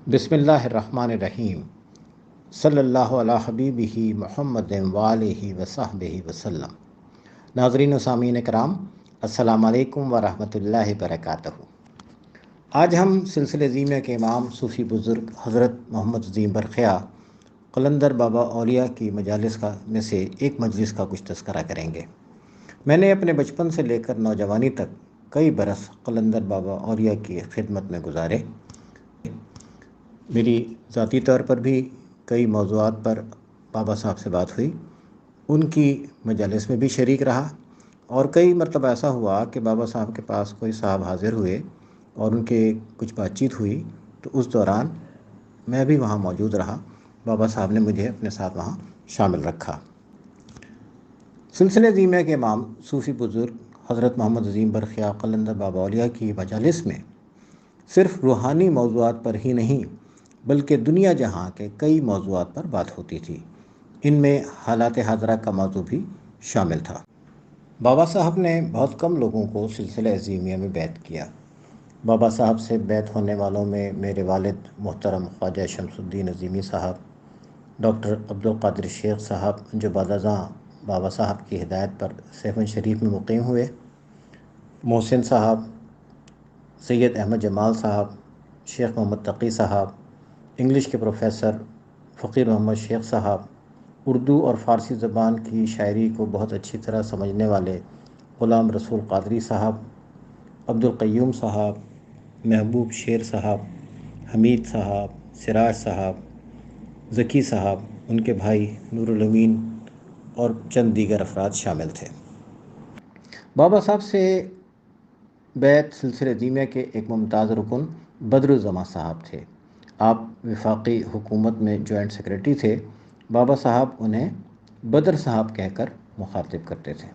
بسم اللہ الرحمن الرحیم صلی اللہ علی حبیبہ محمد وآلہ وصحبہ وسلم۔ ناظرین و سامعین کرام، السلام علیکم ورحمۃ اللہ وبرکاتہ۔ آج ہم سلسلہ زیمیہ کے امام صوفی بزرگ حضرت محمد عظیم برخیاء قلندر بابا اولیاء کی مجالس میں سے ایک مجلس کا کچھ تذکرہ کریں گے۔ میں نے اپنے بچپن سے لے کر نوجوانی تک کئی برس قلندر بابا اولیاء کی خدمت میں گزارے۔ میری ذاتی طور پر بھی کئی موضوعات پر بابا صاحب سے بات ہوئی، ان کی مجالس میں بھی شریک رہا، اور کئی مرتبہ ایسا ہوا کہ بابا صاحب کے پاس کوئی صاحب حاضر ہوئے اور ان کے کچھ بات چیت ہوئی، تو اس دوران میں بھی وہاں موجود رہا۔ بابا صاحب نے مجھے اپنے ساتھ وہاں شامل رکھا۔ سلسلہ زیمیہ کے امام صوفی بزرگ حضرت محمد عظیم برخیاء قلندر بابا اولیاء کی مجالس میں صرف روحانی موضوعات پر ہی نہیں بلکہ دنیا جہاں کے کئی موضوعات پر بات ہوتی تھی۔ ان میں حالات حاضرہ کا موضوع بھی شامل تھا۔ بابا صاحب نے بہت کم لوگوں کو سلسلہ زیمیہ میں بیعت کیا۔ بابا صاحب سے بیعت ہونے والوں میں میرے والد محترم خواجہ شمس الدین عظیمی صاحب، ڈاکٹر عبدالقادر شیخ صاحب جو بعد ازاں بابا صاحب کی ہدایت پر سیون شریف میں مقیم ہوئے، محسن صاحب، سید احمد جمال صاحب، شیخ محمد تقی صاحب، انگلش کے پروفیسر فقیر محمد شیخ صاحب، اردو اور فارسی زبان کی شاعری کو بہت اچھی طرح سمجھنے والے غلام رسول قادری صاحب، عبدالقیوم صاحب، محبوب شیر صاحب، حمید صاحب، سراج صاحب، ذکی صاحب، ان کے بھائی نور الامین اور چند دیگر افراد شامل تھے۔ بابا صاحب سے بیعت سلسلہ زیمیہ کے ایک ممتاز رکن بدر الزماں صاحب تھے۔ آپ وفاقی حکومت میں جوائنٹ سیکرٹری تھے۔ بابا صاحب انہیں بدر صاحب کہہ کر مخاطب کرتے تھے۔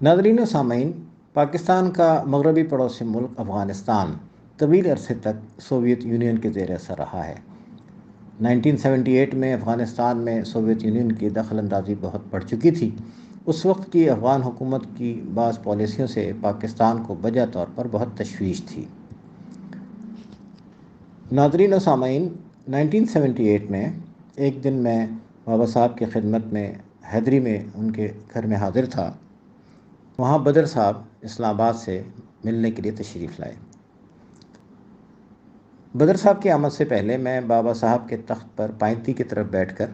ناظرین و سامعین، پاکستان کا مغربی پڑوسی ملک افغانستان طویل عرصے تک سوویت یونین کے زیر اثر رہا ہے۔ 1978 میں افغانستان میں سوویت یونین کی دخل اندازی بہت بڑھ چکی تھی۔ اس وقت کی افغان حکومت کی بعض پالیسیوں سے پاکستان کو بجا طور پر بہت تشویش تھی۔ ناظرین و سامعین، 1978 میں ایک دن میں بابا صاحب کی خدمت میں حیدری میں ان کے گھر میں حاضر تھا۔ وہاں بدر صاحب اسلام آباد سے ملنے کے لیے تشریف لائے۔ بدر صاحب کی آمد سے پہلے میں بابا صاحب کے تخت پر پائنتی کی طرف بیٹھ کر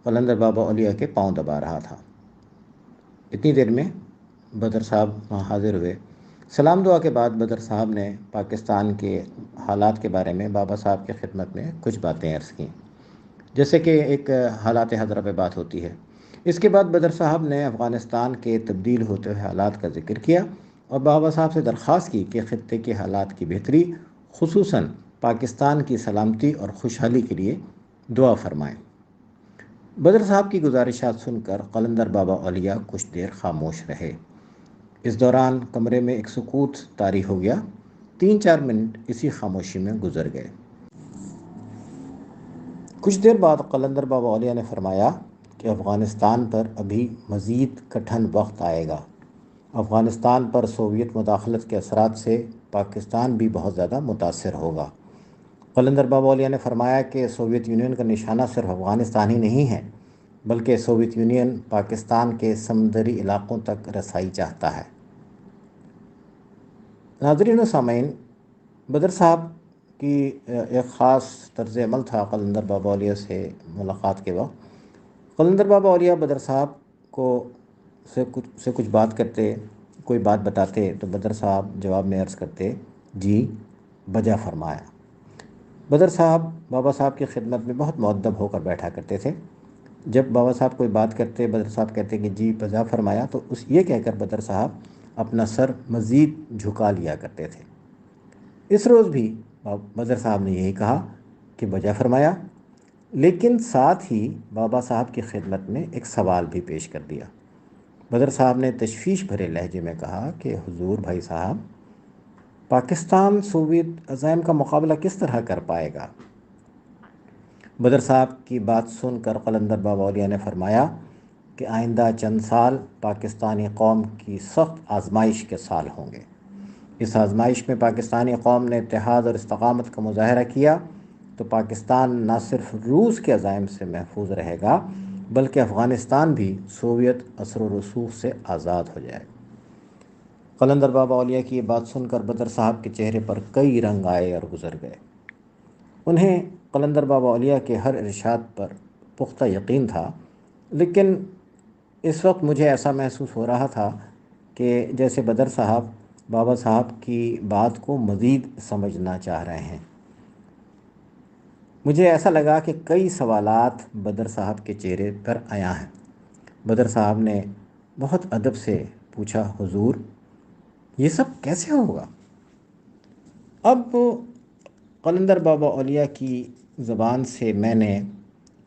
قلندر بابا اولیاء کے پاؤں دبا رہا تھا۔ اتنی دیر میں بدر صاحب وہاں حاضر ہوئے۔ سلام دعا کے بعد بدر صاحب نے پاکستان کے حالات کے بارے میں بابا صاحب کی خدمت میں کچھ باتیں عرض کیں، جیسے کہ ایک حالات حاضرہ پہ بات ہوتی ہے۔ اس کے بعد بدر صاحب نے افغانستان کے تبدیل ہوتے ہوئے حالات کا ذکر کیا اور بابا صاحب سے درخواست کی کہ خطے کے حالات کی بہتری، خصوصاً پاکستان کی سلامتی اور خوشحالی کے لیے دعا فرمائیں۔ بدر صاحب کی گزارشات سن کر قلندر بابا اولیاء کچھ دیر خاموش رہے۔ اس دوران کمرے میں ایک سکوت طاری ہو گیا۔ 3-4 منٹ اسی خاموشی میں گزر گئے۔ کچھ دیر بعد قلندر بابا اولیاء نے فرمایا کہ افغانستان پر ابھی مزید کٹھن وقت آئے گا۔ افغانستان پر سوویت مداخلت کے اثرات سے پاکستان بھی بہت زیادہ متاثر ہوگا۔ قلندر بابا اولیاء نے فرمایا کہ سوویت یونین کا نشانہ صرف افغانستان ہی نہیں ہے، بلکہ سوویت یونین پاکستان کے سمندری علاقوں تک رسائی چاہتا ہے۔ ناظرین و سامعین، بدر صاحب کی ایک خاص طرز عمل تھا قلندر بابا اولیاء سے ملاقات کے وقت۔ قلندر بابا اولیاء بدر صاحب کو سے کچھ بات کرتے، کوئی بات بتاتے تو بدر صاحب جواب میں عرض کرتے، جی بجا فرمایا۔ بدر صاحب بابا صاحب کی خدمت میں بہت مؤدب ہو کر بیٹھا کرتے تھے۔ جب بابا صاحب کوئی بات کرتے، بدر صاحب کہتے کہ جی بجا فرمایا، تو یہ کہہ کر بدر صاحب اپنا سر مزید جھکا لیا کرتے تھے۔ اس روز بھی بدر صاحب نے یہی کہا کہ بجا فرمایا، لیکن ساتھ ہی بابا صاحب کی خدمت میں ایک سوال بھی پیش کر دیا۔ بدر صاحب نے تشویش بھرے لہجے میں کہا کہ حضور بھائی صاحب، پاکستان سوویت عزائم کا مقابلہ کس طرح کر پائے گا؟ بدر صاحب کی بات سن کر قلندر بابا اولیاء نے فرمایا کہ آئندہ چند سال پاکستانی قوم کی سخت آزمائش کے سال ہوں گے۔ اس آزمائش میں پاکستانی قوم نے اتحاد اور استقامت کا مظاہرہ کیا تو پاکستان نہ صرف روس کے عزائم سے محفوظ رہے گا بلکہ افغانستان بھی سوویت اثر و رسوخ سے آزاد ہو جائے گا۔ قلندر بابا اولیاء کی یہ بات سن کر بدر صاحب کے چہرے پر کئی رنگ آئے اور گزر گئے۔ انہیں قلندر بابا اولیاء کے ہر ارشاد پر پختہ یقین تھا، لیکن اس وقت مجھے ایسا محسوس ہو رہا تھا کہ جیسے بدر صاحب بابا صاحب کی بات کو مزید سمجھنا چاہ رہے ہیں۔ مجھے ایسا لگا کہ کئی سوالات بدر صاحب کے چہرے پر آیا ہیں۔ بدر صاحب نے بہت ادب سے پوچھا، حضور یہ سب کیسے ہوگا؟ اب قلندر بابا اولیاء کی زبان سے میں نے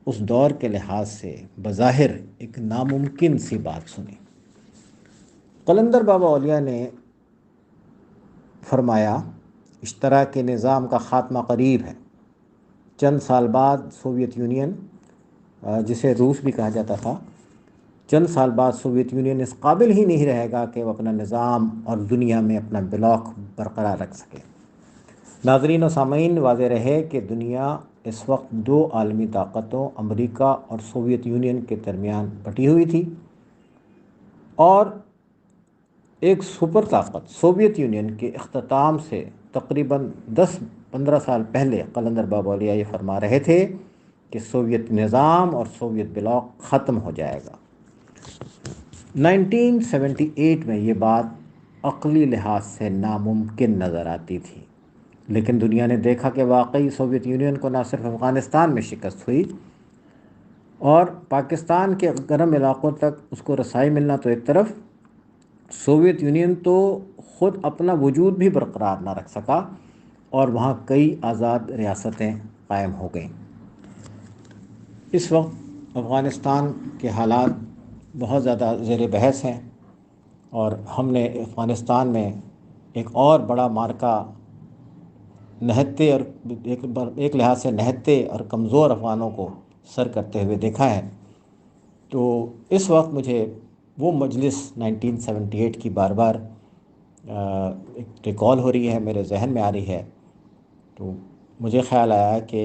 اس دور کے لحاظ سے بظاہر ایک ناممکن سی بات سنی۔ قلندر بابا اولیاء نے فرمایا، اشتراک نظام کا خاتمہ قریب ہے۔ چند سال بعد سوویت یونین، جسے روس بھی کہا جاتا تھا، چند سال بعد سوویت یونین اس قابل ہی نہیں رہے گا کہ وہ اپنا نظام اور دنیا میں اپنا بلاک برقرار رکھ سکے۔ ناظرین و سامعین، واضح رہے کہ دنیا اس وقت دو عالمی طاقتوں امریکہ اور سوویت یونین کے درمیان بٹی ہوئی تھی، اور ایک سپر طاقت سوویت یونین کے اختتام سے تقریباً 10-15 سال پہلے قلندر بابا اولیاء یہ فرما رہے تھے کہ سوویت نظام اور سوویت بلاک ختم ہو جائے گا۔ 1978 میں یہ بات عقلی لحاظ سے ناممکن نظر آتی تھی، لیکن دنیا نے دیکھا کہ واقعی سوویت یونین کو نہ صرف افغانستان میں شکست ہوئی اور پاکستان کے گرم علاقوں تک اس کو رسائی ملنا تو ایک طرف، سوویت یونین تو خود اپنا وجود بھی برقرار نہ رکھ سکا اور وہاں کئی آزاد ریاستیں قائم ہو گئیں۔ اس وقت افغانستان کے حالات بہت زیادہ زیر بحث ہیں، اور ہم نے افغانستان میں ایک اور بڑا مارکا نہتے اور ایک لحاظ سے نہتے اور کمزور افغانوں کو سر کرتے ہوئے دیکھا ہے۔ تو اس وقت مجھے وہ مجلس 1978 کی بار بار ایک ریکال ہو رہی ہے، میرے ذہن میں آ رہی ہے۔ تو مجھے خیال آیا کہ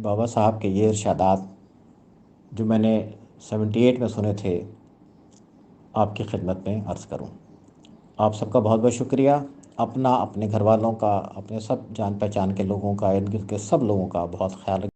بابا صاحب کے یہ ارشادات جو میں نے 78 میں سنے تھے، آپ کی خدمت میں عرض کروں۔ آپ سب کا بہت بہت شکریہ، اپنا، اپنے گھر والوں کا، اپنے سب جان پہچان کے لوگوں کا، ارد گرد کے سب لوگوں کا بہت خیال رکھیں۔